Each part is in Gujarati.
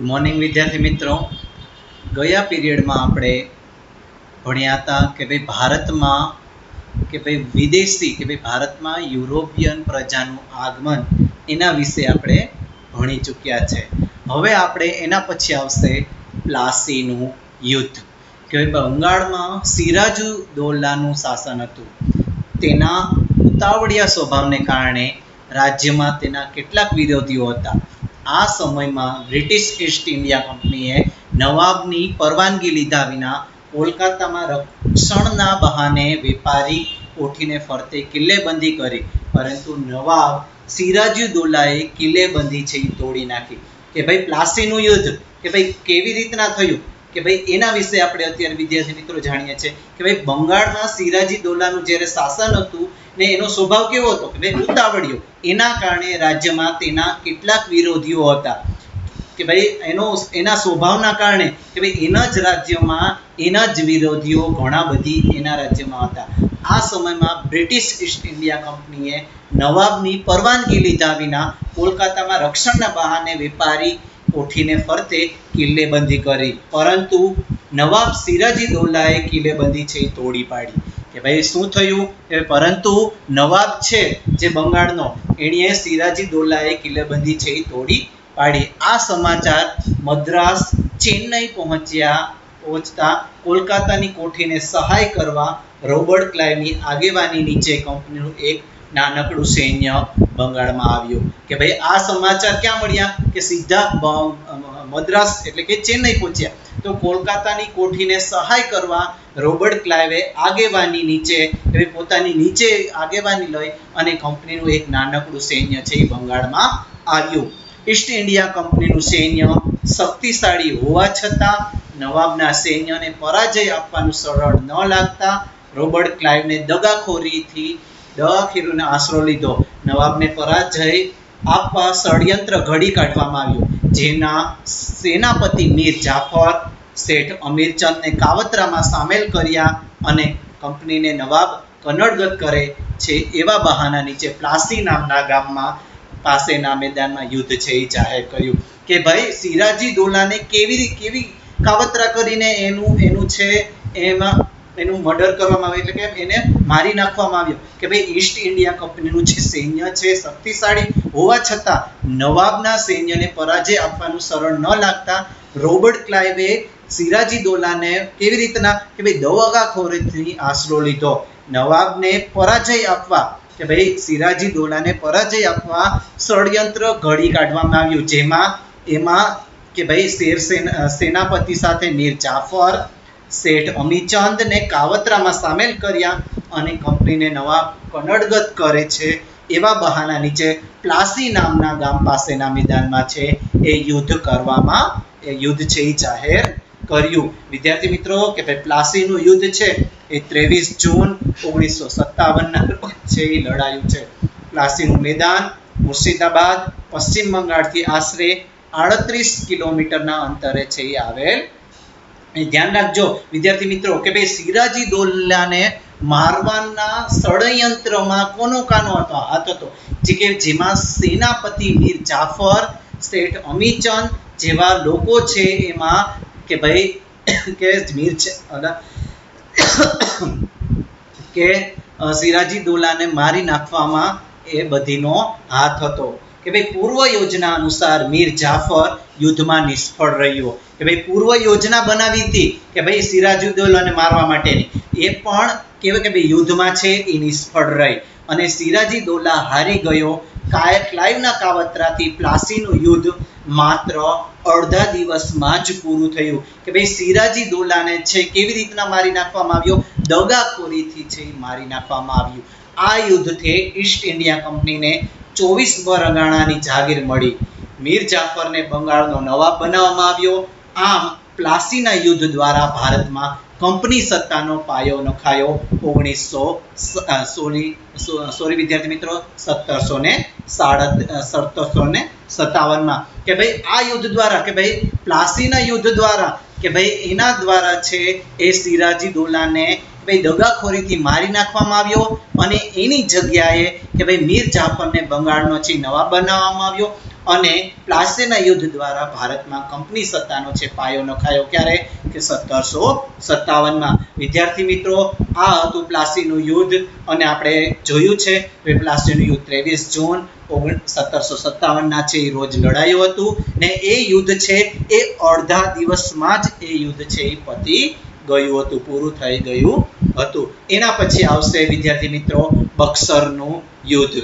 मॉर्निंग विद्यार्थी मित्रों, गया पीरियड में आपणे भण्या था कि भाई भारत में कि भाई विदेशी कि भाई भारत में यूरोपियन प्रजाનું આગમન एना विषे आपणे भणी चूक्या छे। हवे आपणे एना पछी आवशे प्लासीनुं युद्ध कि भाई बंगाळ में सिराजुद्दौलानुं शासन हतुं। तेना उतावळिया स्वभावने कारणे राज्य में तेना केटलाक विरोधीओ हता। आ समय में ब्रिटिश ईस्ट इंडिया कंपनीए नवाबनी परवानगी लीधा विना कोलकाता में रक्षणना बहाने वेपारी कोठीने फरते किल्लेबंधी करी, परंतु नवाब सिराजुद्दौलाए किल्लेबंधी छे तोड़ी नाखी। कि भाई प्लासीनुं युद्ध कि भाई केवी रीतना थयुं कि भाई एना विषे आपणे अत्यारे विद्यार्थी मित्रों जाणीए छे कि भाई बंगाळमां सिराजुद्दौलानुं ज्यारे शासन हतुं ने एनो स्वभाव केवो हतो कि भाई उतावळियो, एना कारणे राज्यमां तेना केटलाक विरोधीओ हता कि भाई एना स्वभावना कारणे कि भाई एना ज राज्यमां एना ज विरोधीओ घणा बधी एना राज्यमां हता। आ समयमां ब्रिटिश ईस्ट इंडिया कंपनीए नवाबनी परवानगी लीधा विना कोलकातामां रक्षणना बहाने वेपारी कोठीने फरते किल्लेबंधी करी, परंतु नवाब सिराजुद्दौलाए किल्लेबंधी छे तोड़ी पाड़ी। कि भाई शुं थयुं के परंतु नवाब छे जे बंगाळनो एणीए सिराजुद्दौलाए किल्लेबंधी छे तोड़ी पाड़ी। आ समाचार मद्रास चेन्नई पहोंचता कोलकातानी कोठीने सहाय करवा रॉबर्ट क्लाइवनी आगेवानी नीचे कंपनीनुं एक नानकड़ुं सैन्य बंगाळमां आव्युं। कि भाई आ समाचार क्या मळ्या कि सीधा मद्रास एटले के चेन्नई पहोंच्या तो कोलकातानी कोठीने सहाय करवा रॉबर्ट क्लाइवे आगेवानी नीचे पोतानी नीचे आगेवानी लई अने कंपनीनुं एक नानकड़ुं सैन्य छे बंगाळमां आव्युं। ईस्ट इंडिया कंपनीनुं सैन्य शक्तिशाળી होवा छतां नवाबना सैन्यने पराजय आपवानुं सरळ न लागता रॉबर्ट क्लाइवने दगाखोरीनो आसरो लीधो। नवाबने पराजय आपवा षड्यंत्र घड़ी काढवामां आव्युं, जेना सेनापति मीर जाफर सेठ अमीरचंद ने कावतरामां सामेल कर्या अने कंपनीने नवाब कन्नड़गत करे छे एवा बहाना नीचे प्लासी नामना गाममां पासेना मैदानमां युद्ध छे ए जाहेर कर्युं। कि भाई सिराजुद्दौलाने केवी कावतरा करीने एनुं छे एनुं मर्डर करवामां आव्युं, એટલે કે એને મારી નાખવામાં આવ્યો। કે ભાઈ ઈસ્ટ ઇન્ડિયા કંપનીનું જે સૈન્ય છે શક્તિશાળી હોવા છતાં નવાબના સૈન્યને પરાજય આપવાનું સરળ ન લાગતા રોબર્ટ ક્લાઇવે સિરાજુદ્દૌલાને કેવી રીતના કે ભાઈ દગાખોરીથી આશરો લીધો। નવાબને પરાજય આપવા કે ભાઈ સિરાજુદ્દૌલાને પરાજય આપવા ષડયંત્ર ઘડી કાઢવામાં આવ્યું, જેમાં કે ભાઈ સેનાપતિ સાથે મીર જાફર सेठ अमीरचंद ने कावतरा में सामेल कर्या अने कंपनी ने नवाब कन्नड़गत करे छे एवा बहाना नीचे प्लासी नामना गाम पासेना मैदान में छे ए युद्ध करवामां युद्ध छे जाहेर कर्युं। विद्यार्थी मित्रों के भाई प्लासीनुं युद्ध छे ए 23 जून 1957 ना रोज छे लड़ायुं छे। प्लासीनुं मैदान मुर्शिदाबाद पश्चिम बंगाळ थी आश्रे 38 किलोमीटर ना अंतरे छे आवेल। ध्यान रखजो विद्यार्थी मित्रों के भाई सिराजुद्दौलाने मारवाना षड्यंत्रमा कोनो कानो हाथ हतो, जेमां सेनापति मीर जाफर सेठ अमीरचंद जेवा लोको छे एमां के भाई के मीर के सिराजुद्दौलाने मारी नाखवामां ए बधीनो हाथ हतो। कि भाई पूर्व योजना अनुसार मीर जाफर युद्ध में निष्फळ रह्यो। कि भाई पूर्व योजना बनावी थी कि भाई सिराजुद्दौलाने मारवा माटेनी ए पण केवाय के भाई युद्ध में छे ए निष्फळ रही अने सिराजुद्दौला हारी गयो। क्लाइवना कावतराथी प्लासीनुं युद्ध मात्र अर्धा दिवसमां ज पूरुं थयुं। कि भाई सिराजुद्दौलाने छे केवी रीतना मारी नाखवामां आव्यो, दगाखोरीथी छे मारी नाखवामां आव्युं। आ युद्धथी ईस्ट इंडिया कंपनीने 24 बरगाणानी जागीर मळी। मीर जाफर ने बंगाळनो नवाब बनाववामां आव्यो। आम प्लासीना युद्ध द्वारा भारत में कंपनी सत्तानो पायो नखायो 1757 विद्यार्थी मित्रों 1757 में। कि भाई आ युद्ध द्वारा कि भाई प्लासीना युद्ध द्वारा कि भाई एना द्वारा छे ए सिराजुद्दौलाने भाई दगाखोरीथी मारी नाखवामां आव्यो अने एनी जग्याए कि भाई मीर जाफर ने बंगाळनो छे नवाब बनाववामां आव्यो અને પ્લાસીના યુદ્ધ દ્વારા ભારતમાં કંપની સત્તાનો છે પાયો નખાયો ક્યારે કે 1757માં. વિદ્યાર્થી મિત્રો, આ હતું પ્લાસીનું યુદ્ધ અને આપણે જોયું છે કે પ્લાસીનું યુદ્ધ 23 જૂન 1757 છે એ રોજ લડાયું હતું ને એ યુદ્ધ છે એ અડધા દિવસમાં જ એ યુદ્ધ છે એ પતી ગયું હતું, પૂરું થઈ ગયું હતું. એના પછી આવશે વિદ્યાર્થી મિત્રો બક્સરનું યુદ્ધ.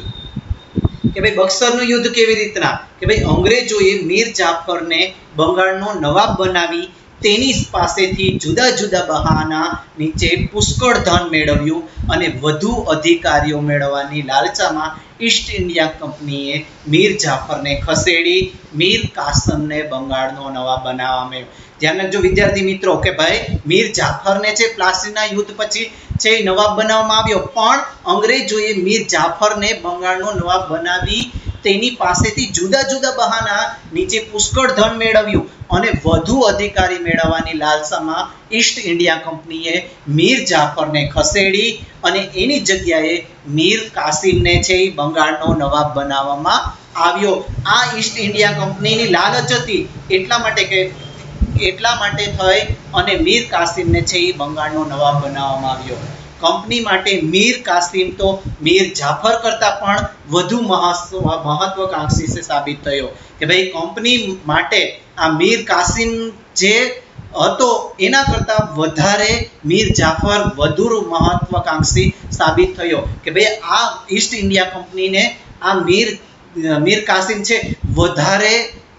કે ભાઈ બક્સરનું યુદ્ધ કેવી રીતના કે ભાઈ અંગ્રેજોએ મીર જાફરને બંગાળનો નવાબ બનાવી તેની પાસેથી જુદા જુદા બહાના નીચે પુષ્કળ ધન મેળવ્યું અને વધુ અધિકારીઓ મેળવવાની લાલચામાં ઈસ્ટ ઇન્ડિયા કંપનીએ મીર જાફરને ખસેડી મીર કાસમને બંગાળનો નવાબ બનાવવામાં આવ્યો. ધ્યાન રાખજો વિદ્યાર્થી મિત્રો કે ભાઈ મીર જાફરને છે પ્લાસીના યુદ્ધ પછી છે નવાબ બનાવવામાં આવ્યો, પણ અંગ્રેજોએ મીર જાફરને બંગાળનો નવાબ બનાવી તેની પાસેથી જુદા જુદા બહાના નીચે પુષ્કળ ધન મેળવ્યું અને વધુ અધિકારી મેળવવાની લાલસામાં ઈસ્ટ ઇન્ડિયા કંપનીએ મીર જાફરને ખસેડી અને એની જગ્યાએ મીર કાસિમને છે એ બંગાળનો નવાબ બનાવવામાં આવ્યો. આ ઈસ્ટ ઇન્ડિયા કંપનીની લાલચ હતી એટલા માટે થઈ અને મીર કાસિમને છે એ બંગાળનો નવાબ બનાવવામાં આવ્યો. કંપની માટે મીર કાસિમ તો મીર જાફર કરતા પણ વધુ મહત્વકાંક્ષી સાબિત થયો કે ભાઈ કંપની માટે આ મીર કાસિમ જે હતો એના કરતા વધારે મીર જાફર વધુ મહત્વકાંક્ષી સાબિત થયો કે ભાઈ આ ઈસ્ટ ઇન્ડિયા કંપનીને આ મીર કાસિમ છે વધારે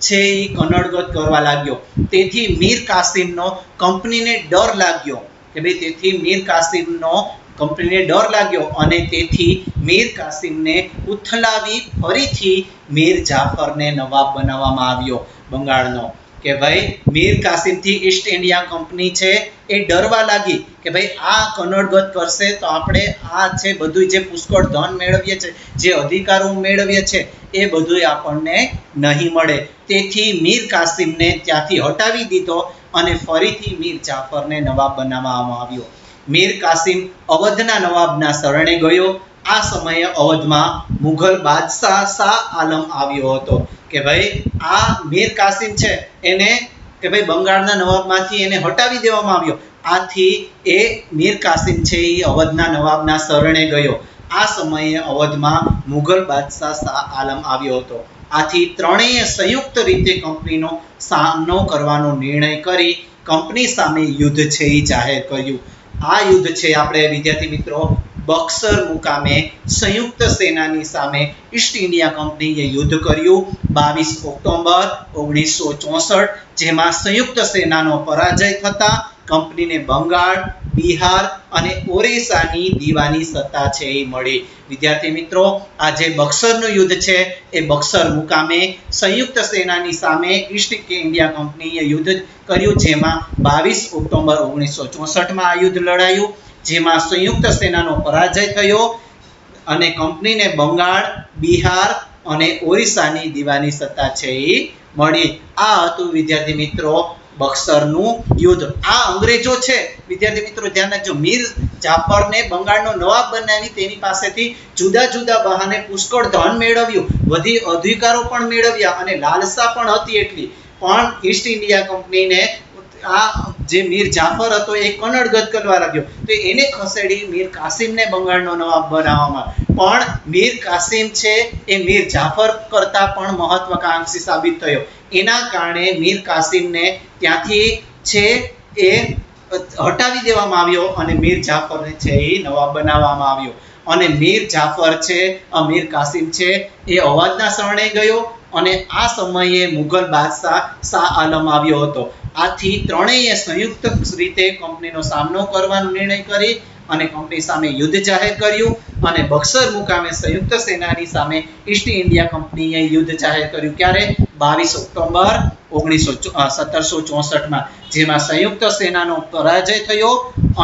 છે એ કનડગત કરવા લાગ્યો. તેથી મીર કાસિમનો કંપનીને ડર લાગ્યો કે ભાઈ તેથી મીર કાસિમનો કંપનીને ડર લાગ્યો અને તેથી મીર કાસિમને ઉથલાવી ફરીથી મીર જાફરને નવાબ બનાવવામાં આવ્યો બંગાળનો. કે ભાઈ મીર કાસિમથી ઈસ્ટ ઇન્ડિયા કંપની છે એ ડરવા લાગી કે ભાઈ આ કનડગત કરશે તો આપણે આ છે બધું જે પુષ્કળ ધન મેળવીએ છે જે અધિકારો મેળવીએ છે એ બધું આપણને નહીં મળે. તેથી મીર કાસિમને ત્યાંથી હટાવી દીધો અને ફરીથી મીર જાફરને નવાબ બનાવવામાં આવ્યો. મીર કાસિમ અવધના નવાબના શરણે ગયો. આ સમયે અવધમાં મુઘલ બાદશાહ શાહ આલમ આવ્યો હતો કે ભાઈ આ મીર કાસિમ છે એને કે ભાઈ બંગાળના નવાબમાંથી એને હટાવી દેવામાં આવ્યો. આથી એ મીર કાસિમ છે એ અવધના નવાબના શરણે ગયો. આ સમયે અવધમાં મુઘલ બાદશાહ શાહ આલમ આવ્યો હતો. આથી ત્રણેય સંયુક્ત રીતે કંપનીનો સામનો કરવાનો નિર્ણય કરી કંપની સામે યુદ્ધ છે એ જાહેર કર્યું. આ યુદ્ધ છે આપણે વિદ્યાર્થી મિત્રો બક્સર મુકામે સંયુક્ત સેનાની સામે ઈસ્ટ ઇન્ડિયા કંપનીએ યુદ્ધ કર્યું 22 ઓક્ટોબર 1964, જેમાં સંયુક્ત સેનાનો પરાજય થતા કંપનીને બંગાળ, બિહાર અને ઓરિસ્સાની દીવાની સત્તા છે એ મળી. વિદ્યાર્થી મિત્રો આ જે બક્સરનું યુદ્ધ છે એ બક્સર મુકામે સંયુક્ત સેનાની સામે ઈસ્ટ ઇન્ડિયા કંપનીએ યુદ્ધ કર્યું, જેમાં 22 ઓક્ટોબર 1964માં આ યુદ્ધ લડાયું, જેમાં સંયુક્ત સેનાનો પરાજય થયો અને કંપનીને બંગાળ, બિહાર અને ઓરિસ્સાની દીવાની સત્તા છે એ મળી. આ હતું વિદ્યાર્થી મિત્રો બક્સરનું યુદ્ધ. આ અંગ્રેજો છે વિદ્યાર્થી મિત્રો ધ્યાન રાખજો, મીર જાફરને બંગાળનો નવાબ બનાવી તેની પાસેથી જુદા જુદા બહાને પુષ્કળ ધન મેળવ્યું, વધી અધિકારો પણ મેળવ્યા અને લાલસા પણ હતી એટલી, પણ ઈસ્ટ ઇન્ડિયા કંપનીને આ જે મીર જાફર હતો એ કનડગત કરવા લાગ્યો તો એને ખસેડી મીર કાસિમને બંગાળનો નવાબ બનાવવામાં. પણ મીર કાસિમ છે એ મીર જાફર કરતા પણ મહત્વકાંક્ષી સાબિત થયો. એના કારણે મીર કાસિમને ત્યાંથી છે એ હટાવી દેવામાં આવ્યો અને મીર જાફરને છે એ નવાબ બનાવવામાં આવ્યો. અને મીર જાફર છે મીર કાસિમ છે એ અવધના શરણે ગયો અને આ સમયે મુઘલ બાદશાહ શાહ આલમ આવ્યો હતો. આથી ત્રણેય સંયુક્ત રીતે કંપનીનો સામનો કરવાનો નિર્ણય કરી અને કંપની સામે યુદ્ધ જાહેર કર્યું અને બક્સર મુકામે સંયુક્ત સેનાની સામે ઈસ્ટ ઇન્ડિયા કંપનીએ યુદ્ધ જાહેર કર્યું. ક્યારે? 22 ઓક્ટોબર 1764માં, જેમાં સંયુક્ત સેનાનો પરાજય થયો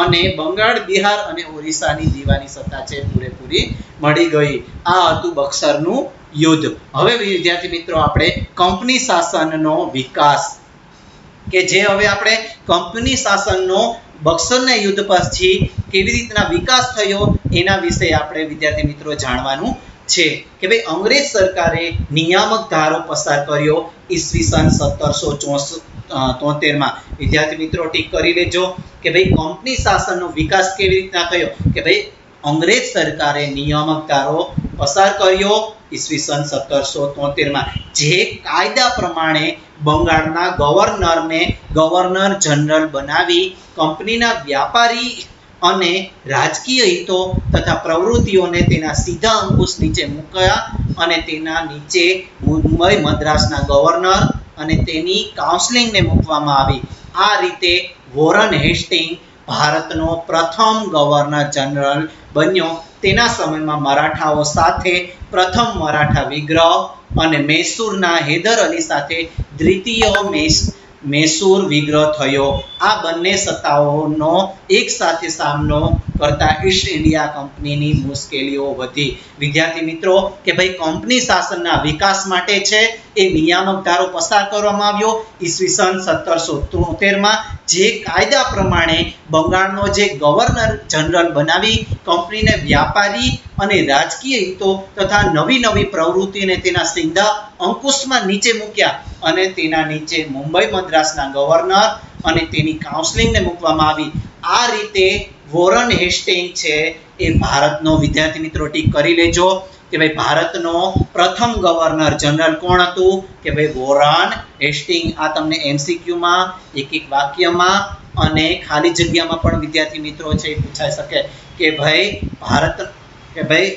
અને બંગાળ, બિહાર અને ઓરિસ્સાની દીવાની સત્તા છે પૂરેપૂરી મળી ગઈ. આ હતું બક્સરનું યુદ્ધ. હવે વિદ્યાર્થી મિત્રો આપણે કંપની શાસનનો વિકાસ કે જે હવે આપણે કંપની શાસનનો બક્સરના યુદ્ધ પછી કેવી રીતના વિકાસ થયો એના વિશે આપણે વિદ્યાર્થી મિત્રો જાણવાનું છે કે ભાઈ અંગ્રેજ સરકારે નિયામક ધારો પસાર કર્યો ઈસવીસન 1773 માં. વિદ્યાર્થી મિત્રો ટીક કરી લેજો કે ભાઈ કંપની શાસનનો વિકાસ કેવી રીતના થયો કે ભાઈ અંગ્રેજ સરકારે નિયામક ધારો પસાર કર્યો ઈસવીસન 1773 માં, જે કાયદા પ્રમાણે બંગાળના ગવર્નરને ગવર્નર જનરલ બનાવી કંપનીના વ્યાપારી અને રાજકીય હિતો તથા પ્રવૃત્તિઓને તેના સીધા અંકુશ નીચે મૂક્યા અને તેના નીચે મુંબઈ મદ્રાસના ગવર્નર અને તેની કાઉન્સિલિંગને મૂકવામાં આવી. આ રીતે વોરન હેસ્ટિંગ ભારતનો પ્રથમ ગવર્નર જનરલ બન્યો. તેના સમયમાં મરાઠાઓ સાથે પ્રથમ મરાઠા વિગ્રહ અને મૈસૂરના હૈદર અલી સાથે દ્વિતીય મૈસૂર વિગ્રહ થયો. આ બંને સત્તાઓનો એક સાથે સામનો કરતા ઈસ્ટ ઇન્ડિયા કંપનીની મુશ્કેલીઓ વધી. વિદ્યાર્થી મિત્રો કે ભાઈ કંપની શાસનના વિકાસ માટે છે એ નિયામક ધારો પસાર કરવામાં આવ્યો ઈસવીસન 1773 માં, જે કાયદા પ્રમાણે બંગાળનો જે ગવર્નર જનરલ બનાવી કંપનીને વ્યાપારી અને રાજકીય હિતો તથા નવી પ્રવૃત્તિને તેના સીધા અંકુશમાં નીચે મૂક્યા અને તેના નીચે મુંબઈ મદ્રાસના ગવર્નર અને તેની કાઉન્સિલિંગને મૂકવામાં આવી. આ રીતે વોરન હેસ્ટિંગ છે એ ભારતનો, વિદ્યાર્થી મિત્રો ટીક કરી લેજો કે ભાઈ ભારતનો પ્રથમ ગવર્નર જનરલ કોણ હતું કે ભાઈ વોરન હેસ્ટિંગ. આ તમને MCQ માં એક વાક્યમાં અને ખાલી જગ્યામાં પણ વિદ્યાર્થી મિત્રો છે એ પૂછાઈ શકે કે ભાઈ ભારત કે ભાઈ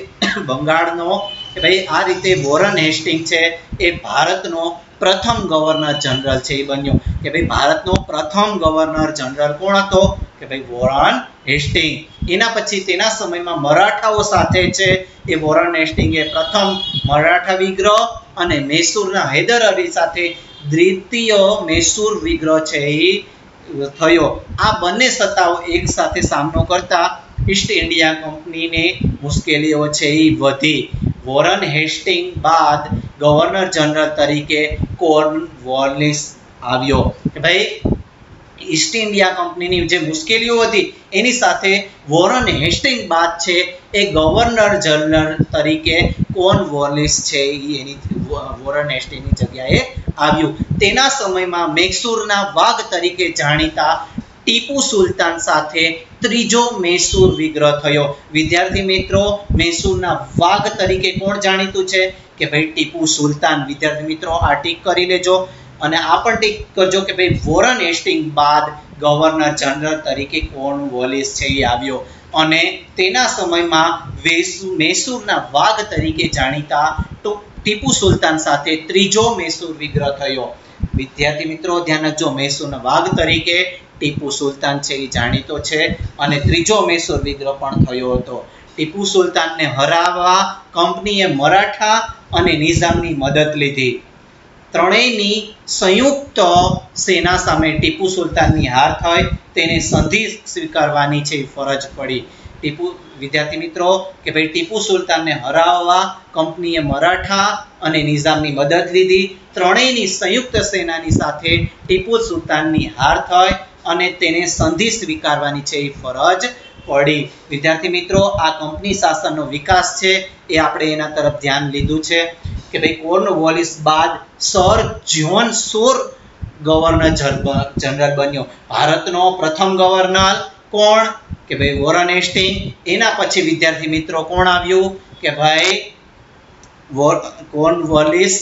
બંગાળનો કે ભાઈ આ રીતે વોરન હેસ્ટિંગ છે એ ભારતનો પ્રથમ ગવર્નર જનરલ છે એ બન્યો કે ભાઈ ભારતનો પ્રથમ ગવર્નર જનરલ કોણ હતો કે ભાઈ વોરન હેસ્ટિંગ. એના પછી તેના સમયમાં મરાઠાઓ સાથે છે એ વોરન હેસ્ટિંગે પ્રથમ મરાઠા વિગ્રહ અને મૈસૂરના હૈદર અલી સાથે દ્વિતીય મૈસૂર વિગ્રહ છે એ થયો. આ બંને સત્તાઓ એક સાથે સામનો કરતા ઈસ્ટ ઇન્ડિયા કંપનીને મુશ્કેલીઓ છે એ વધી. વોરન હેસ્ટિંગ બાદ ગવર્નર જનરલ તરીકે કોર્નવોલિસ આવ્યો કે ભાઈ ઈસ્ટ ઇન્ડિયા કંપનીની જે મુશ્કેલીઓ હતી એની સાથે વોરન હેસ્ટિંગ બાદ છે એ ગવર્નર જનરલ તરીકે કોર્નવોલિસ છે એની વોરન હેસ્ટિંગની જગ્યાએ આવ્યું. તેના સમયમાં મૈસૂરના વાઘ તરીકે જાણીતા ટીપુ સુલતાન સાથે ત્રીજો મૈસૂર વિગ્રહ થયો. વિદ્યાર્થી મિત્રો મૈસૂરના વાઘ તરીકે કોણ જાણીતું છે કે ભાઈ ટીપુ સુલતાન. વિદ્યાર્થી મિત્રો આ ટીક કરી લેજો અને આ પણ ટીક કરજો કે ભાઈ વોરન હેસ્ટિંગ બાદ ગવર્નર જનરલ તરીકે કોર્નવોલિસ છે એ આવ્યો અને તેના સમયમાં મૈસૂરના વાઘ તરીકે જાણીતા ટીપુ સુલતાન સાથે ત્રીજો મૈસૂર વિગ્રહ થયો. વિદ્યાર્થી મિત્રો ધ્યાન રાખજો, મૈસૂરના વાઘ તરીકે ટીપુ સુલતાન છે એ જાણીતો છે અને ત્રીજો મૈસૂર વિગ્રહ પણ થયો હતો. ટીપુ સુલતાનને હરાવવા કંપનીએ મરાઠા અને નિઝામની મદદ લીધી. ત્રણેયની સંયુક્ત સેના સામે ટીપુ સુલતાનની હાર થઈ. તેને સંધિ સ્વીકારવાની છે ફરજ પડી. વિદ્યાર્થી મિત્રો કે ભાઈ ટીપુ સુલતાનને હરાવવા કંપનીએ મરાઠા અને નિઝામની મદદ લીધી. ત્રણેયની સંયુક્ત સેનાની સાથે ટીપુ સુલતાનની હાર થઈ અને તેને સંધિ સ્વીકારવાની છે એ ફરજ પડી. વિદ્યાર્થી મિત્રો આ કંપની શાસનનો વિકાસ છે એ આપણે એના તરફ ધ્યાન લીધું છે કે ભાઈ કોર્નવોલિસ બાદ સર જ્હોન સોર ગવર્નર જનરલ બન્યો. ભારતનો પ્રથમ ગવર્નર કોણ કે ભાઈ વોરન હેસ્ટિંગ. એના પછી વિદ્યાર્થી મિત્રો કોણ આવ્યું કે ભાઈ કોર્નવોલિસ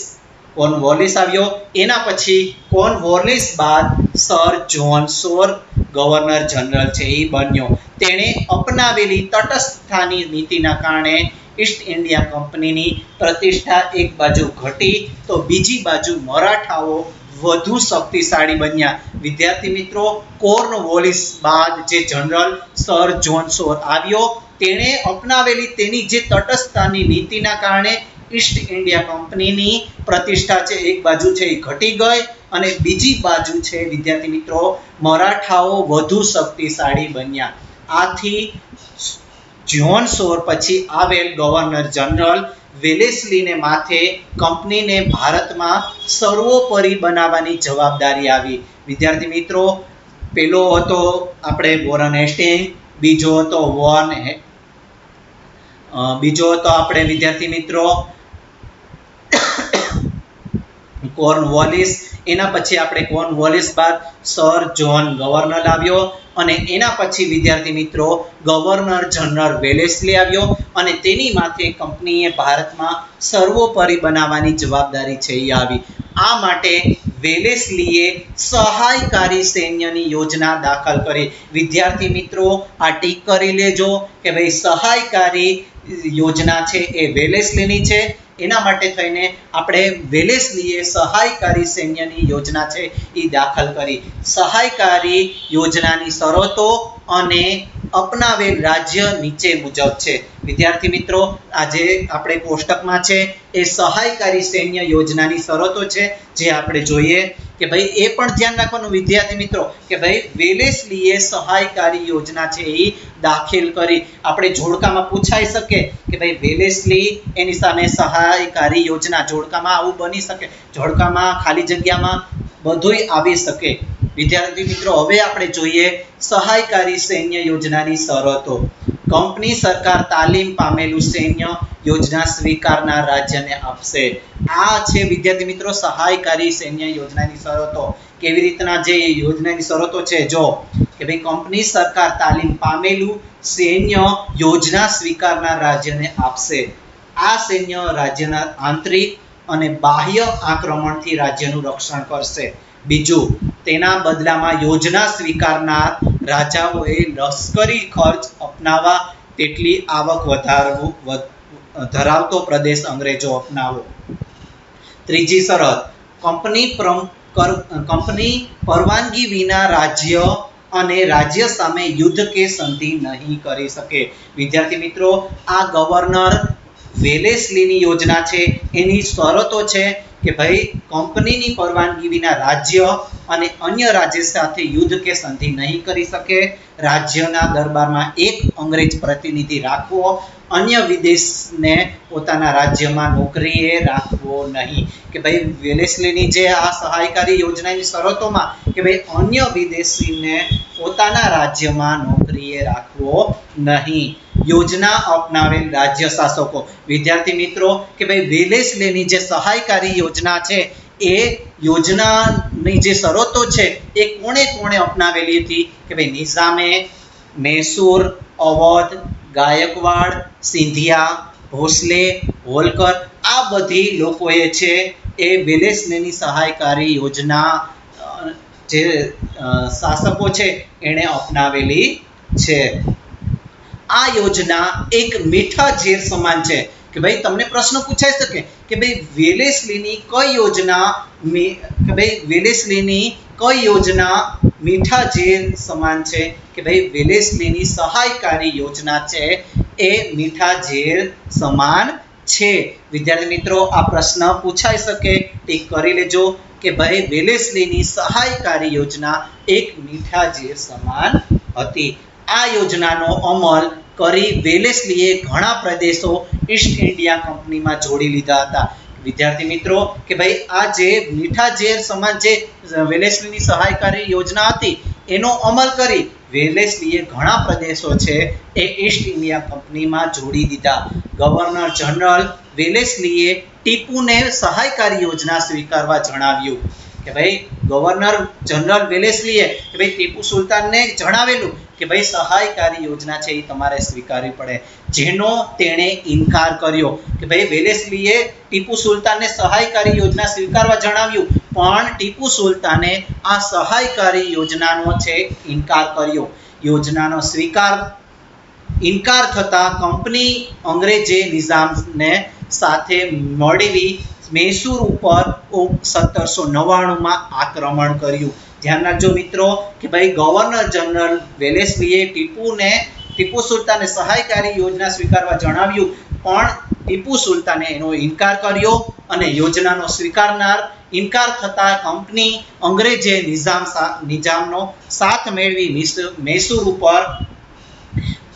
આવ્યો. એના પછી કોર્નવોલિસ બાદ સર જ્હોન સોર ગવર્નર જનરલ છે એ બન્યો. તેણે અપનાવેલી તટસ્થતાની નીતિના કારણે ઈસ્ટ ઇન્ડિયા કંપનીની પ્રતિષ્ઠા એક બાજુ ઘટી તો બીજી બાજુ મરાઠાઓ વધુ શક્તિશાળી બન્યા. વિદ્યાર્થી મિત્રો કોર્નવોલિસ બાદ જે જનરલ સર જ્હોન સોર આવ્યો તેણે અપનાવેલી તેની જે તટસ્થતાની નીતિના કારણે ઈસ્ટ ઇન્ડિયા કંપનીની પ્રતિષ્ઠા છે એક બાજુ છે એ ઘટી ગઈ અને બીજી બાજુ છે વિદ્યાર્થી મિત્રો મરાઠાઓ વધુ શક્તિશાળી બન્યા. આથી જ્હોન સોર પછી આવેલ ગવર્નર જનરલ વેલેસ્લીને માથે કંપનીને ભારતમાં સર્વોપરી બનાવવાની જવાબદારી આવી. વિદ્યાર્થી મિત્રો પેલો હતો આપણે વોરન હેસ્ટિંગ, બીજો હતો બીજો તો આપણે વિદ્યાર્થી મિત્રો કોર્નવોલિસ, એના પછી આપણે કોર્નવોલિસ બાદ સર જ્હોન ગવર્નર આવ્યો અને એના પછી વિદ્યાર્થી મિત્રો ગવર્નર જનરલ વેલેસ્લી આવ્યો અને તેની માથે કંપનીએ ભારતમાં સર્વોપરી બનાવવાની જવાબદારી છે એ આવી. આ માટે વેલેસ્લીએ સહાયકારી સૈન્યની યોજના દાખલ કરી. વિદ્યાર્થી મિત્રો આ ટીક કરી લેજો કે ભાઈ સહાયકારી યોજના છે એ વેલેસ્લીની છે. એના માટે થઈને આપણે વેલેસ્લીએ સહાયકારી સૈન્યની યોજના છે એ દાખલ કરી. સહાયકારી યોજનાની શરતો અને અપનાવેલ રાજ્ય નીચે મુજબ છે. વિદ્યાર્થી મિત્રો આજે આપણે કોષ્ટકમાં છે એ સહાયકારી સૈન્ય યોજનાની શરતો છે જે આપણે જોઈએ કે ભાઈ એ પણ ધ્યાન રાખવાનું વિદ્યાર્થી મિત્રો કે ભાઈ વેલેસ્લીએ સહાયકારી યોજના છે એ દાખલ કરી. આપણે જોડકામાં પૂછાઈ શકે કે ભાઈ વેલેસ્લી એની સામે સહાયકારી યોજના, જોડકામાં આવું બની શકે, જોડકામાં ખાલી જગ્યામાં બધુંય આવી શકે. વિદ્યાર્થી મિત્રો હવે આપણે જોઈએ સહાયકારી સૈન્ય યોજનાની શરતો. કંપની સરકાર તાલીમ પામેલું સૈન્ય યોજના સ્વીકારનાર રાજ્યને આપશે. આ છે વિદ્યાર્થી મિત્રો સહાયકારી સૈન્ય યોજનાની શરતો. કેવી રીતના જે યોજનાની શરતો છે જો કે ભાઈ કંપની સરકાર તાલીમ પામેલું સૈન્ય યોજના સ્વીકારનાર રાજ્યને આપશે. આ સૈન્ય રાજ્યના આંતરિક અને બાહ્ય આક્રમણથી રાજ્યનું રક્ષણ કરશે. બીજું, તેના બદલામાં યોજના સ્વીકારનાર રાજાઓએ લશ્કરી ખર્ચ અપનાવવા તેટલી આવક ધરાવતો પ્રદેશ અંગ્રેજો અપનાવો. ત્રીજી શરત, કંપની પરવાનગી વિના રાજ્ય અને રાજ્ય સામે યુદ્ધ કે સંધિ નહીં કરી શકે. વિદ્યાર્થી મિત્રો આ ગવર્નર વેલેસ્લીની યોજના છે એની શરતો છે કે ભાઈ કંપનીની પરવાનગી વિના રાજ્ય અને અન્ય રાજ્ય સાથે યુદ્ધ કે સંધિ નહીં કરી શકે. રાજ્યના દરબારમાં એક અંગ્રેજ પ્રતિનિધિ રાખવો. અન્ય વિદેશને પોતાના રાજ્યમાં નોકરીએ રાખવો નહીં. કે ભાઈ વેલેસ્લીની જે આ સહાયકારી યોજનાની શરતોમાં કે ભાઈ અન્ય વિદેશીને પોતાના રાજ્યમાં નોકરીએ રાખવો નહીં. યોજના અપનાવેલ રાજ્ય શાસકો. વિદ્યાર્થી મિત્રો કે ભાઈ વેલેસ્લીની જે સહાયકારી યોજના છે એ યોજનાની જે શરતો છે એ કોણે કોણે અપનાવેલી હતી કે ભાઈ નિઝામે, મૈસૂર, અવધ, ગાયકવાડ, સિંધિયા, ભોસલે, હોલકર આ બધી લોકોએ છે એ વેલેસ્લીની સહાયકારી યોજના જે શાસકો છે એણે અપનાવેલી છે. આ યોજના એક મીઠા ઝેર સમાન છે. કે ભાઈ તમને પ્રશ્ન પૂછાઈ શકે કે ભાઈ વેલેસ્લીની કઈ યોજના મીઠા ઝેર સમાન છે કે ભાઈ વેલેસ્લીની સહાયકારી યોજના છે એ મીઠા ઝેર સમાન છે. વિદ્યાર્થી મિત્રો આ પ્રશ્ન પૂછાઈ શકે, ટીક કરી લેજો કે ભાઈ વેલેસ્લીની સહાયકારી યોજના એક મીઠા ઝેર સમાન હતી. આ યોજનાનો અમલ કરી વેલેસ્લીએ ઘણા પ્રદેશો ઈસ્ટ ઇન્ડિયા કંપનીમાં જોડી લીધા હતા. વિદ્યાર્થી મિત્રો કે ભાઈ આ જે મીઠા ઝેર સમાન જે વેલેસ્લીની સહાયકારી યોજના હતી એનો અમલ કરી વેલેસ્લીએ ઘણા પ્રદેશો છે એ ઈસ્ટ ઇન્ડિયા કંપનીમાં જોડી દીધા. ગવર્નર જનરલ વેલેસ્લીએ ટીપુને સહાયકારી યોજના સ્વીકારવા જણાવ્યું. કે ભાઈ ગવર્નર જનરલ વેલેસ્લીએ કે ભાઈ ટીપુ સુલતાનને જણાવેલું કે ભાઈ સહાયકારી યોજના છે એ તમારે સ્વીકારવી પડે, જેનો તેણે ઇનકાર કર્યો. કે ભાઈ વેલેસ્લીએ ટીપુ સુલતાનને સહાયકારી યોજના સ્વીકારવા જણાવ્યું પણ ટીપુ સુલતાને આ સહાયકારી યોજનાનો છે ઇનકાર કર્યો. યોજનાનો ઇનકાર થતા કંપની અંગ્રેજે નિઝામને સાથે મેળવી મૈસૂર ઉપર 1799માં આક્રમણ કર્યું. ધ્યાન રાખજો મિત્રો કે ભાઈ ગવર્નર જનરલ વેલેસ્લીએ ટીપુ સુલતાને સહાયકારી યોજના સ્વીકારવા જણાવ્યું પણ ટીપુ સુલતાને એનો ઇનકાર કર્યો અને યોજનાનો ઇનકાર થતા કંપની અંગ્રેજે નિઝામનો સાથ મેળવી મૈસૂર ઉપર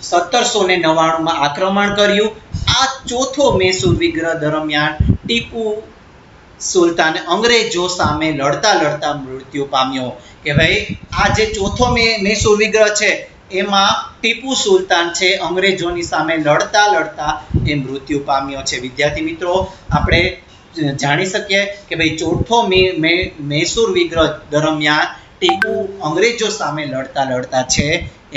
1799માં આક્રમણ કર્યું. આ ચોથો મૈસૂર વિગ્રહ દરમિયાન ટીપુ સુલતાન અંગ્રેજો સામે લડતા મૃત્યુ પામ્યો. કે ભાઈ આ જે ચોથો મૈસૂર વિગ્રહ છે એમાં ટીપુ સુલતાન છે અંગ્રેજોની સામે લડતા લડતા એ મૃત્યુ પામ્યો છે. વિદ્યાર્થી મિત્રો, આપણે જાણી શકીએ કે ભાઈ ચોથો મૈસૂર વિગ્રહ દરમિયાન ટીપુ અંગ્રેજો સામે લડતા લડતા છે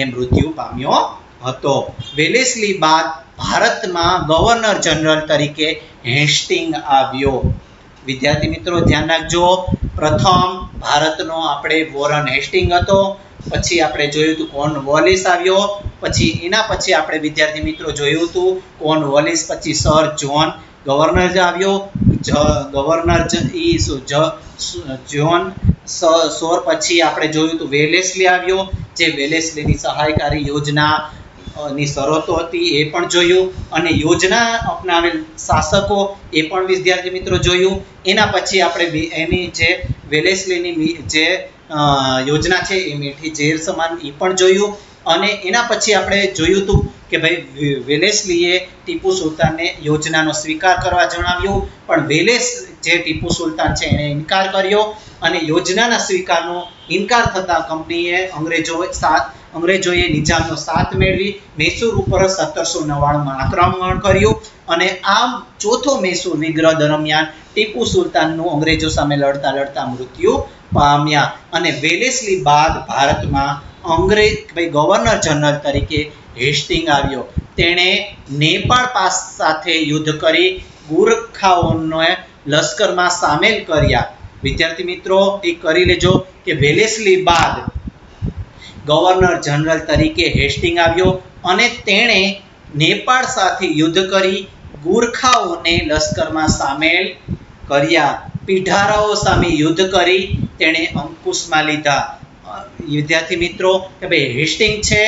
એ મૃત્યુ પામ્યો હતો. વેલેસ્લી બાદ ભારતમાં ગવર્નર જનરલ તરીકે હેસ્ટિંગ આવ્યો. વિદ્યાર્થી મિત્રો ધ્યાન રાખજો, પ્રથમ ભારતનો આપણે વોરન હેસ્ટિંગ હતો, પછી આપણે જોયું હતું કોર્નવોલિસ આવ્યો, પછી એના પછી આપણે વિદ્યાર્થી મિત્રો જોયું હતું કોર્નવોલિસ પછી સર જ્હોન ગવર્નર આવ્યો, ગવર્નર જ્હોન સોર પછી આપણે જોયું હતું વેલેસ્લી આવ્યો, જે વેલેસ્લીની સહાયકારી યોજના ની શરતો હતી એ પણ જોયું, અને યોજના અપનાવેલ શાસકો એ પણ વિદ્યાર્થી મિત્રો જોયું. એના પછી આપણે એની જે વેલેસ્લીની જે યોજના છે એ મીઠી ઝેર સમાન એ પણ જોયું, અને એના પછી આપણે જોયું હતું કે ભાઈ વેલેસ્લીએ ટીપુ સુલતાનને યોજનાનો સ્વીકાર કરવા જણાવ્યું, પણ જે ટીપુ સુલતાન છે એણે ઇનકાર કર્યો, અને યોજનાના સ્વીકારનો ઇનકાર થતા કંપનીએ અંગ્રેજોએ નિજામનો સાથ મેળવી મૈસૂર ઉપર 1799માં આક્રમણ કર્યું, અને આમ ચોથો મૈસૂર વિગ્રહ દરમિયાન ટીપુ સુલતાનનું અંગ્રેજો સામે લડતા લડતા મૃત્યુ પામ્યા. અને વેલેસ્લી બાદ ભારતમાં ગવર્નર જનરલ તરીકે હેસ્ટિંગ આવ્યો. તેણે નેપાળ સાથે યુદ્ધ કરી ગુરખાઓને લશ્કરમાં સામેલ કર્યા. વિદ્યાર્થી મિત્રો એ કરી લેજો કે વેલેસ્લી બાદ ગવર્નર જનરલ તરીકે હેસ્ટિંગ આવ્યો અને તેણે નેપાળ સાથે યુદ્ધ કરી ગુરખાઓને લશ્કરમાં સામેલ કર્યા. પીઢારાઓ સામે યુદ્ધ કરી તેણે અંકુશમાં લીધા. વિદ્યાર્થી મિત્રો કે ભાઈ હેસ્ટિંગ છે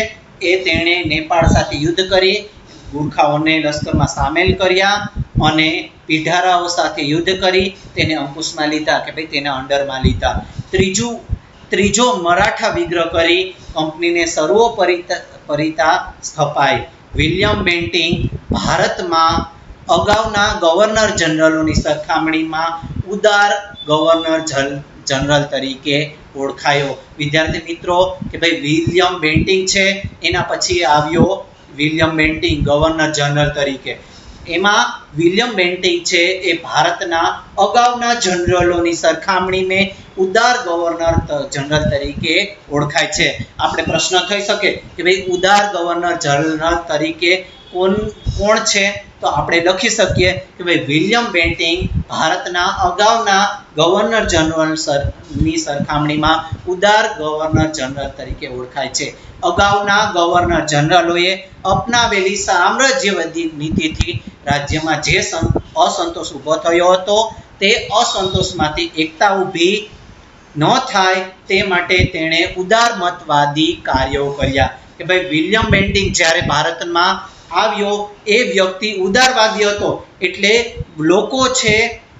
એ તેણે નેપાળ સાથે યુદ્ધ કરી ગુરખાઓને લશ્કરમાં સામેલ કર્યા અને પીઢારાઓ સાથે યુદ્ધ કરી તેને અંકુશમાં લીધા કે ભાઈ તેને અંડરમાં લીધા. ત્રીજો મરાઠા વિગ્રહ કરી કંપનીને સર્વોપરિતા સ્થપાઈ. વિલિયમ બેન્ટિંગ ભારતમાં અગાઉના ગવર્નર જનરલોની સરખામણીમાં ઉદાર ગવર્નર જનરલ તરીકે ઓળખાયો. વિદ્યાર્થી મિત્રો કે ભાઈ વિલિયમ બેન્ટિંગ છે એના પછી આવ્યો વિલિયમ બેન્ટિંગ ગવર્નર જનરલ તરીકે. એમાં વિલિયમ બેન્ટિંગ છે એ ભારતના અગાઉના જનરલોની સરખામણીમાં ઉદાર ગવર્નર જનરલ તરીકે ઓળખાય છે. આપણે પ્રશ્ન થઈ શકે કે ભાઈ ઉદાર ગવર્નર જનરલ તરીકે કોણ છે, તો આપણે લખી શકીએ કે ભાઈ વિલિયમ બેન્ટિંગ ભારતના અગાઉના ગવર્નર જનરલની સરખામણીમાં ઉદાર ગવર્નર જનરલ તરીકે ઓળખાય છે. અગાઉના ગવર્નર જનરલોએ અપનાવેલી સામ્રાજ્યવાદી નીતિથી રાજ્યમાં જે અસંતોષ ઊભો થયો હતો તે અસંતોષમાંથી એકતા ઊભી ન થાય તે માટે તેણે ઉદારમતવાદી કાર્યો કર્યા. કે ભાઈ વિલિયમ બેન્ટિંગ જ્યારે ભારતમાં આવ્યો એ વ્યક્તિ ઉદારવાદી હતો, એટલે લોકો છે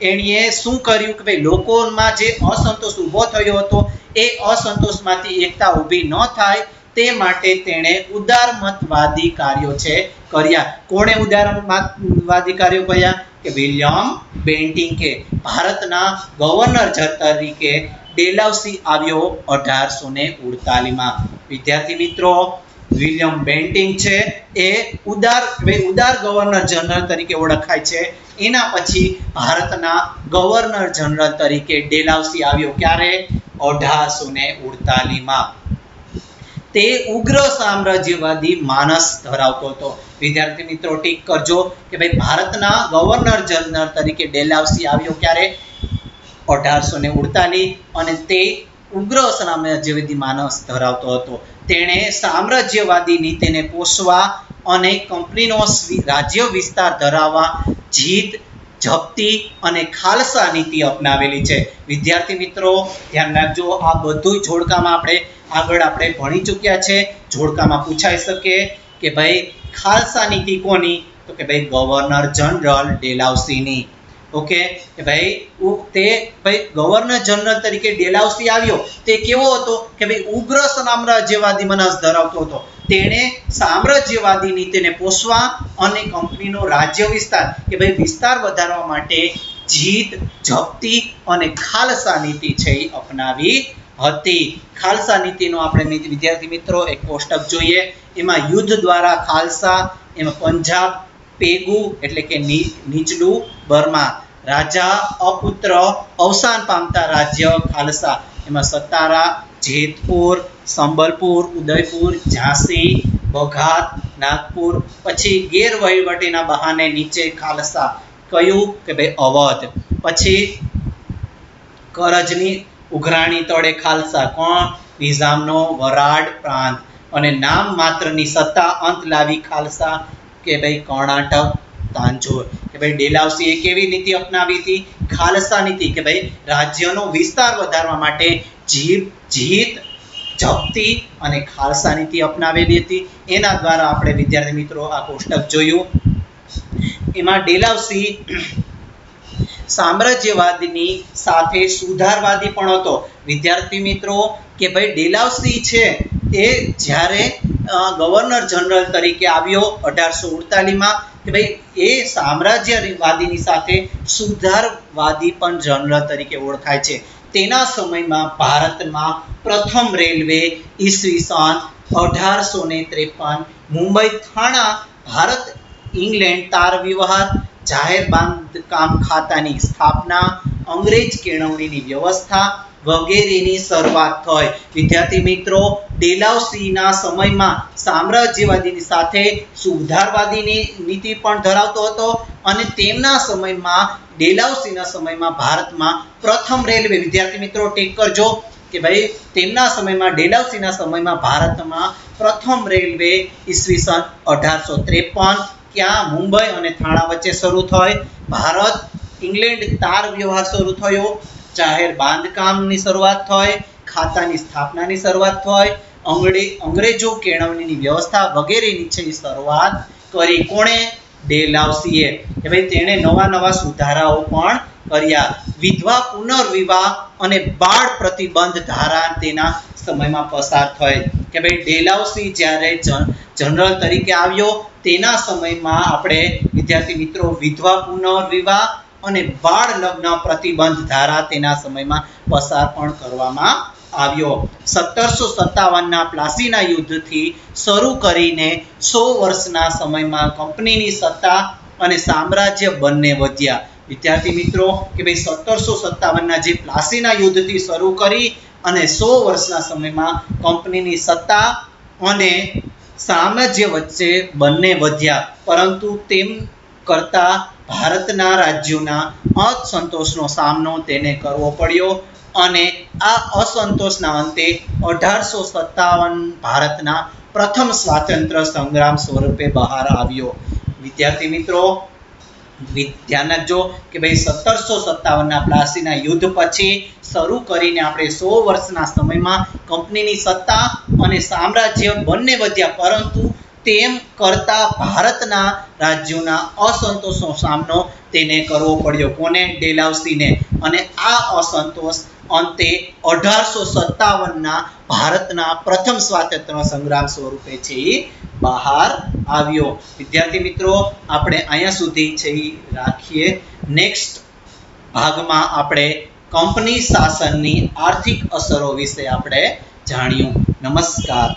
એણે શું કર્યું કે ભાઈ લોકોમાં જે અસંતોષ ઊભો થયો હતો એ અસંતોષમાંથી એકતા ઊભી ન થાય તે માટે તેણે ઉદારમતવાદી કાર્યો છે કર્યા. કોણે ઉદારમતવાદી કાર્યો કર્યા? કે વિલિયમ બેન્ટિંકે. ભારતના ગવર્નર તરીકે ડેલાઉસી આવ્યો 1848માં. વિદ્યાર્થી મિત્રો વિલિયમ બેન્ટિંગ છે એ ઉદાર ગવર્નર જનરલ તરીકે ઓળખાય છે. એના પછી ભારતના ગવર્નર જનરલ તરીકે ડેલાઉસી આવ્યો. ક્યારે? 1848માં. તે ઉગ્ર સામ્રાજ્યવાદી માનસ ધરાવતો હતો. વિદ્યાર્થી મિત્રો ટીક કરજો કે ભાઈ ભારતના ગવર્નર જનરલ તરીકે ડેલાઉસી આવ્યો ક્યારે? 1848, અને તે ઉગ્ર સામ્રાજ્યવાદી માનસ ધરાવતો હતો. તેણે સામ્રાજ્યવાદી નીતિને પોષવા અને કંપનીનો રાજ્ય વિસ્તાર ધરાવવા જીત, જપ્તી અને ખાલસા નીતિ અપનાવેલી છે. વિદ્યાર્થી મિત્રો ધ્યાન રાખજો, આ બધું જોડકામાં આપણે ભણી ચૂક્યા છે. જોડકામાં પૂછાઈ શકે કે ભાઈ ખાલસા નીતિ કોની? તો કે ભાઈ ગવર્નર જનરલ ડેલાઉસીની. ઓકે કે ભાઈ ગવર્નર જનરલ તરીકે ડેલાઉસી આવ્યો તે કેવો હતો કે ભાઈ ઉગ્ર સામ્રાજ્યવાદી મનસ ધરાવતો હતો. તેણે સામ્રાજ્યવાદી નીતિને પોષવા અને કંપનીનો રાજ્ય વિસ્તાર કે ભાઈ વિસ્તાર વધારવા માટે જીત, જપ્તી અને ખાલસા નીતિ છે એ અપનાવી હતી। ખાલસા નીતિનો આપણે વિદ્યાર્થી મિત્રો એક કોષ્ટક જોઈએ। એમાં યુદ્ધ દ્વારા ખાલસા, એમાં પંજાબ, પેગુ એટલે કે નીચલું બર્મા, રાજા અપુત્ર, અવસાન પામતા રાજ્ય ખાલસા, એમાં સતારા, જેતપુર, સંબલપુર, ઉદયપુર, ઝાંસી, બઘાત, નાગપુર, પછી ગેરવહીવટીના બહાને નીચે ખાલસા, કયું કે ભાઈ અવધ, પછી કરજની ઉઘરાણી તળે ખાલસા, કોણ? નિઝામનો વરાડ પ્રાંત, અને નામ માત્રની સત્તા અંત લાવી ખાલસા કે ભાઈ કર્ણાટક તાંજોર, કે ભાઈ ડેલાઉસીએ કેવી નીતિ અપનાવી હતી? ખાલસા નીતિ, કે ભાઈ રાજ્યનો વિસ્તાર વધારવા માટે જીત, જપ્તી અને ખાલસા નીતિ અપનાવેલી હતી। એના દ્વારા આપણે વિદ્યાર્થી મિત્રો આ કોષ્ટક જોયું। એમાં ડેલાઉસી સામ્રાજ્યવાદની સાથે સુધારવાદી પણ હતો। વિદ્યાર્થી મિત્રો કે ભાઈ ડેલાઉસી છે એ જ્યારે ગવર્નર જનરલ તરીકે આવ્યો 1848માં, કે ભાઈ એ સામ્રાજ્યવાદીની સાથે સુધારવાદી પણ જનરલ તરીકે ઓળખાય છે। તેના સમયમાં ભારતમાં પ્રથમ રેલવે ઈસવીસન 1853, મુંબઈ થાણા, ભારત ઇંગ્લેન્ડ તાર વ્યવહાર, જાહેર બાંધકામ ખાતાની સ્થાપના, અંગ્રેજ કેળવણીની વ્યવસ્થા વગેરેની શરૂઆત થઈ। વિદ્યાર્થી મિત્રો ડેલાઉસીના સમયમાં સામ્રાજ્યવાદીની સાથે સુધારવાદીની નીતિ પણ ધરાવતો હતો, અને તેમના સમયમાં ડેલાઉસીના સમયમાં ભારતમાં પ્રથમ રેલવે, વિદ્યાર્થી મિત્રો ટેક કરજો કે ભાઈ તેમના સમયમાં ડેલાઉસીના સમયમાં ભારતમાં પ્રથમ રેલવે ઈસવીસન 1853 ક્યાં? મુંબઈ અને થાણા વચ્ચે શરૂ થઈ। ભારત ઇંગ્લેન્ડ તાર વ્યવહાર શરૂ થયો, જાહેર બાંધકામની શરૂઆત થઈ, ખાતાની સ્થાપનાની શરૂઆત થઈ, અંગ્રેજો કેળવણીની વ્યવસ્થા વગેરેની છે શરૂઆત કરી। કોણે? ડેલાઉસીએ, કે ભાઈ તેણે નવા સુધારાઓ પણ કર્યા। વિધવા પુનર્વિવાહ અને બાળ પ્રતિબંધ ધારા તેના સમયમાં પસાર થઈ, કે ભાઈ ડેલાઉસી જ્યારે જનરલ તરીકે આવ્યો તેના સમયમાં આપણે વિદ્યાર્થી મિત્રો વિધવા પુનર્વિવાહ અને બાળ લગ્ન પ્રતિબંધ ધારા તેના સમયમાં પસાર પણ કરવામાં આવ્યો। 1757ના પ્લાસીના યુદ્ધથી શરૂ કરીને 100 વર્ષના સમયમાં કંપનીની સત્તા અને સામ્રાજ્ય બંને વધ્યા। વિદ્યાર્થી મિત્રો કે ભાઈ 1757ના જે પ્લાસીના યુદ્ધથી શરૂ કરી અને 100 વર્ષના સમયમાં કંપનીની સત્તા અને સામ્રાજ્ય વચ્ચે બંને વધ્યા, પરંતુ તેમ કરતા ભારતના રાજ્યોના અસંતોષનો સામનો તેને કરવો પડ્યો, અને આ અસંતોષના અંતે 1857 ભારતના પ્રથમ સ્વાતંત્ર્ય સંગ્રામ સ્વરૂપે બહાર આવ્યો। વિદ્યાર્થી મિત્રો ધ્યાન રાખજો કે ભાઈ 1757ના પ્લાસીના યુદ્ધ પછી શરૂ કરીને આપણે 100 વર્ષના સમયમાં કંપનીની સત્તા અને સામ્રાજ્ય બંને વધ્યા, પરંતુ તેમ કરતા ભારતના રાજ્યોના અસંતોષનો સામનો તેને કરવો પડ્યો। કોને? ડેલાઉસીને। અને આ અસંતોષ અંતે 1857ના ભારતના પ્રથમ સ્વાતંત્ર્ય સંગ્રામ સ્વરૂપે છે બહાર આવ્યો। વિદ્યાર્થી મિત્રો આપણે અહીંયા સુધી છે રાખીએ। નેક્સ્ટ ભાગમાં આપણે કંપની શાસનની આર્થિક અસરો વિશે આપણે જાણ્યું। નમસ્કાર।